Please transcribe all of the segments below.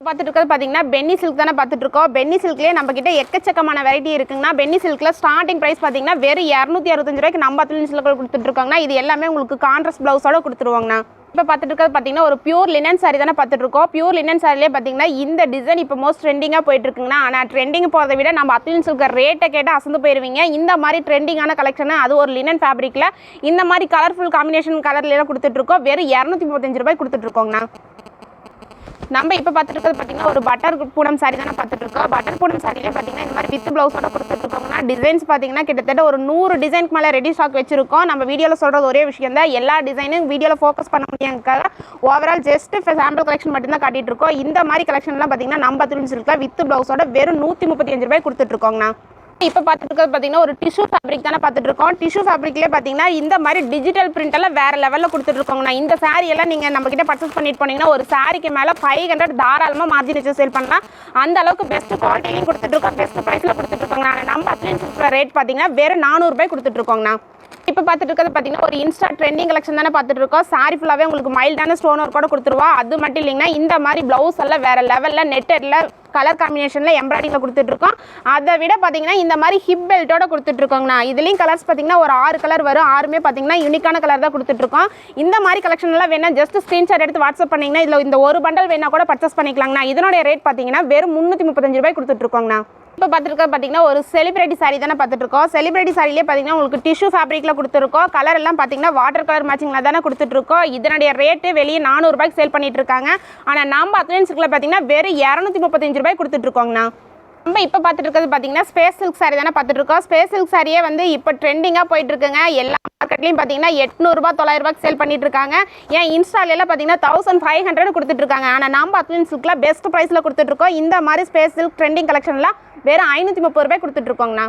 பார்த்துட்டு இருக்கிறது பார்த்தீங்கன்னா பென்னி சில்க் தானே பார்த்துட்டு இருக்கோம். பென்னி சில்க்லேயே நம்ம கிட்ட எக்கச்சக்கமான வெரைட்டி இருக்குங்கன்னா பென்னி சில்கில் ஸ்டார்டிங் ப்ரைஸ் பார்த்தீங்கன்னா வெறும் 265 ரூபாய்க்கு நம்ம சில்கில் கொடுத்துட்ருக்காங்கன்னா இது எல்லாமே உங்களுக்கு கான்ட்ராஸ்ட் ப்ளவுஸோட கொடுத்துருவாங்கண்ணா. இப்போ பார்த்துட்டு இருக்கிறது பார்த்தீங்கன்னா ஒரு பியூர் லினன் சாரி தானே பார்த்துட்டு இருக்கோம். பியூர் லினன் சாரிலே பார்த்தீங்கன்னா இந்த டிசைன் இப்போ மோஸ்ட் ட்ரெண்டிங்காக போயிட்டு இருக்குங்கன்னா ஆனால் ட்ரெண்டிங் போகிறத விட நம்ம அத்லின் சில்க் ரேட்டை கேட்டால் அசந்து போயிருவீங்க. இந்த மாதிரி ட்ரெண்டிங்கான கலெக்ஷன் அது ஒரு லினன் ஃபேப்ரிக்கில் இந்த மாதிரி கலர்ஃபுல் காம்பினேஷன் கலர்லாம் கொடுத்துட்ருக்கோம். வெறும் 235 ரூபாய் கொடுத்துட்ருக்கோங்கண்ணா. நம்ம இப்போ பார்த்துட்டு இருக்கிறது பார்த்தீங்கன்னா ஒரு பட்டர் பூனம் சாரி தானே பார்த்துட்டு இருக்கோம். பட்டர் பூனம் சாரியிலே பார்த்தீங்கன்னா இந்த மாதிரி வித் ப்ளவுஸோட கொடுத்துருக்கோம்னா டிசைன்ஸ் பார்த்தீங்கன்னா கிட்டத்தட்ட ஒரு 100 டிசைனுக்கு மேலே ரெடி ஸ்டாக் வச்சிருக்கோம். நம்ம வீடியோவில் சொல்கிறது ஒரே விஷயம் தான், எல்லா டிசைனும் வீடியோவில் ஃபோக்கஸ் பண்ண முடியாதுக்காக ஓவரால் ஜஸ்ட் சாம்பிள் கலெக்ஷன் மட்டும்தான் காட்டிட்டு இருக்கோம். இந்த மாதிரி கலெக்ஷன்லாம் பார்த்தீங்கன்னா நம்ம அத்லின் சில்கில் வித் ப்ளவுஸோட வெறும் 135 ரூபாய் கொடுத்துட்ருக்கோங்கண்ணா. இப்போ பார்த்துட்டு இருக்கிறது பார்த்தீங்கன்னா ஒரு டிஷ்யூ ஃபேப்ரிக் தானே பார்த்துட்டு இருக்கோம். டிஷ்யூ ஃபேப்ரிக்லேயே பார்த்தீங்கன்னா இந்த மாதிரி டிஜிட்டல் பிரிண்ட் எல்லாம் வேறு லெவலில் கொடுத்துட்ருக்கோங்கண்ணா. இந்த சாரீ எல்லாம் நீங்கள் நம்மக்கிட்ட பர்ச்சேஸ் பண்ணிட்டு போனீங்கன்னா ஒரு சாரிக்கு மேலே 500 தாராளமாக மார்ஜின் வச்சு சேல் பண்ணலாம். அந்த அளவுக்கு பெஸ்ட் குவாலிட்டிலையும் கொடுத்துட்ருக்கோம், பெஸ்ட் ப்ரைஸில் கொடுத்துட்ருக்கோங்கண்ணா. நம்ம அத்லின் சில்க் ரேட் பார்த்தீங்கன்னா வெறும் 400 ரூபாய் கொடுத்துட்ருக்கோங்கண்ணா. இப்போ பார்த்துட்டு இருக்கிறது பார்த்தீங்கன்னா ஒரு இன்ஸ்டா ட்ரெண்டிங் கலெக்ஷன் தானே பார்த்துட்டு இருக்கோம். சாரி ஃபுல்லாகவே உங்களுக்கு மைல்டான ஸ்டோன் ஒர்க் கூட கொடுத்துருவா. அது மட்டும் இல்லைங்கன்னா இந்த மாதிரி ப்ளவுஸ் எல்லாம் வேறு லெவலில் நெட்டடில் கலர் காம்பினேஷனில் எம்ப்ராய்டிங்கில் கொடுத்துட்ருக்கோம். அதை விட பார்த்தீங்கன்னா இந்த மாதிரி ஹிப் பெல்ட்டோட கொடுத்துட்ருக்கோங்கண்ணா. இதுலேயும் கலர்ஸ் பார்த்தீங்கன்னா ஒரு 6 கலர் வரும். 6மே பார்த்தீங்கன்னா யூனிக்கான கலர் தான் கொடுத்துட்ருக்கோம். இந்த மாதிரி கலெக்ஷன்லாம் வேணால் ஜஸ்ட் ஸ்க்ரீன்ஷாட் எடுத்து வாட்ஸ்அப் பண்ணிங்கன்னா இதில் இந்த ஒரு பண்டல் வேணால் கூட பர்ச்சேஸ் பண்ணிக்கலாங்கண்ணா. இதனுடைய ரேட் பார்த்தீங்கன்னா வெறும் 335 ரூபாய் கொடுத்துட்ருக்கோங்கண்ணா. இப்போ பார்த்துருக்கோம் பார்த்தீங்கன்னா ஒரு செலிபிரிட்டி சாரி தானே பார்த்துட்ருக்கோம். செலிபிரிட்டி சாரிலே பார்த்தீங்கன்னா உங்களுக்கு டிஷ்யூ ஃபேப்ரிக்கில் கொடுத்துருக்கோம். கலர் எல்லாம் பார்த்தீங்கன்னா வாட்டர் கலர் மேட்சிங்கில் தானே கொடுத்துட்ருக்கோம். இதனுடைய ரேட்டு வெளியே 400 ரூபாய்க்கு சேல் பண்ணிட்டு இருக்காங்க. ஆனால் நம்ம அத்லின் சில்கில் பார்த்தீங்கன்னா வெறும் 235 ரூபாய் கொடுத்துட்ருக்கோங்கண்ணா. நம்ம இப்போ பார்த்துட்டு இருக்கிறது பார்த்தீங்கன்னா ஸ்பேஸ் சில்க் சாரி தானே பார்த்துட்டு இருக்கோம். ஸ்பேஸ் சில்க் சாரியே வந்து இப்போ ட்ரெண்டிங்காக போயிட்டு இருக்குங்க. எல்லா மார்க்கெட்லையும் பார்த்தீங்கன்னா 800 ரூபாய் 900 ரூபாய்க்கு சேல் பண்ணிட்டு இருக்காங்க. ஏன் இன்ஸ்டாலெல்லாம் பார்த்தீங்கன்னா 1500 கொடுத்துட்டு இருக்காங்க. ஆனால் நம்ம அத்லின் சில்கில் பெஸ்ட் ப்ரைஸில் கொடுத்துட்டு இருக்கோம். இந்த மாதிரி ஸ்பேஸ் சில்க் ட்ரெண்டிங் கலெக்ஷன்லாம் வெறும் 530 ரூபாய் கொடுத்துட்டு இருக்கோங்கண்ணா.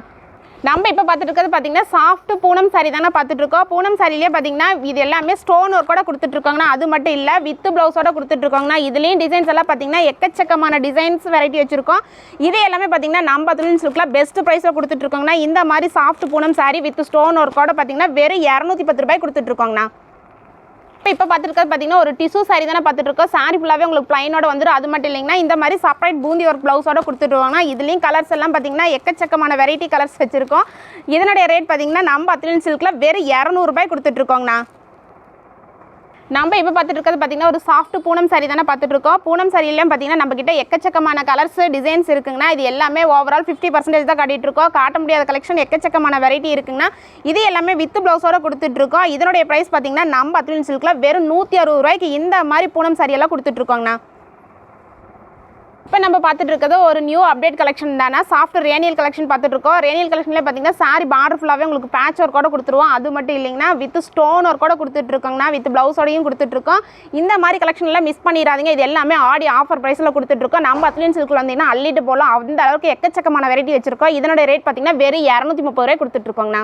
நம்ம இப்போ பார்த்துட்டு இருக்கிறது பார்த்தீங்கன்னா சாஃப்ட் பூனம் சாரி தானே பார்த்துட்டு இருக்கோம். பூனம் சாரிலேயே பார்த்தீங்கன்னா இது எல்லாமே ஸ்டோன் ஒர்க் கூட கொடுத்துட்ருக்காங்கண்ணா. அது மட்டும் இல்லை வித் ப்ளவுஸோட கொடுத்துட்ருக்காங்கண்ணா. இதுலேயும் டிசைன்ஸ் எல்லாம் பார்த்தீங்கன்னா எக்கச்சக்கமான டிசைன்ஸ் வெரைட்டி வச்சிருக்கோம். இது எல்லாமே பார்த்தீங்கன்னா நம்ம அத்லின் சில்கில் பெஸ்ட் ப்ரைஸில் கொடுத்துட்ருக்காங்கண்ணா. இந்த மாதிரி soft Poonam sari with stone ஒர்க்கோட பார்த்தீங்கன்னா வெறும் 210 ரூபாய் கொடுத்துட்ருக்காங்கண்ணா. இப்போ பார்த்துருக்கிறது பார்த்தீங்கன்னா ஒரு டிஷ்யூ சாரி தானே பார்த்துட்டு இருக்கோம். சாரி ஃபுல்லாகவே உங்களுக்கு ப்ளைனோட வந்துடும். அது மட்டும் இல்லைங்கன்னா இந்த மாதிரி செப்பரேட் பூந்தி ஒர்க் ப்ளவுஸோட கொடுத்துட்டுருவாங்கன்னா இதுலேயும் கலர்ஸ் எல்லாம் பார்த்தீங்கன்னா எக்கச்சக்கமான வெரைட்டி கலர்ஸ் வச்சிருக்கோம். இதனுடைய ரேட் பார்த்தீங்கன்னா நம்ம அத்லின் சில்கில் வெறும் 200 ரூபாய் கொடுத்துட்ருக்கோங்கண்ணா. நம்ம இப்போ பார்த்துட்டு இருக்கிறது பார்த்தீங்கன்னா ஒரு சாஃப்ட் பூனம் சாரி தானே பார்த்துட்டு இருக்கோம். பூனம் சாரியிலையும் பார்த்தீங்கன்னா நம்ம கிட்ட எக்கச்சக்கமான கலர்ஸ் டிசைன்ஸ் இருக்குங்கன்னா இது எல்லாமே ஓவரால் 50% தான் காட்டிட்டு இருக்கோம். காட்ட முடியாத கலெக்ஷன் எக்கச்சக்கமான வெரைட்டி இருக்குங்கன்னா இது எல்லாமே வித் ப்ளவுஸோட கொடுத்துட்ருக்கோம். இதனுடைய ப்ரைஸ் பார்த்தீங்கன்னா நம்ம அத்லின் சில்கில் வெறும் 160 ரூபாய்க்கு இந்த மாதிரி பூனம் சாரியெல்லாம் கொடுத்துட்ருக்கோங்கண்ணா. இப்போ நம்ம பார்த்துட்டு இருக்கிறது ஒரு நியூ அப்டேட் கலெக்ஷன் தானே. சாஃப்ட் ரேனியல் கலெக்ஷன் பார்த்துட்டு இருக்கோம். ரேனியல் கலெக்ஷனில் பார்த்தீங்கன்னா சாரி பார்டர் ஃபுல்லாகவே உங்களுக்கு பேட்ச் ஒர்க்கோட கொடுத்துருவோம். அது மட்டும் இல்லைங்கன்னா வித் ஸ்டோன் ஒர்க்கோட கொடுத்துட்ருக்கோங்கண்ணா. வித் ப்ளவுஸோடையும் கொடுத்துட்ருக்கோம். இந்த மாதிரி கலெக்ஷன்லாம் மிஸ் பண்ணிடாதீங்க. இது எல்லாமே ஆடி ஆஃபர் ப்ரைஸில் கொடுத்துட்ருக்கோம். நம்ம அத்லின் சில்கில் வந்தீங்கன்னா அள்ளிட்டு போகலாம். அந்த அளவுக்கு எக்கச்சக்கமான வெரைட்டி வச்சிருக்கோம். இதனுடைய ரேட் பார்த்தீங்கன்னா வெறும் 230 ரூபாய் கொடுத்துட்ருக்கோங்கண்ணா.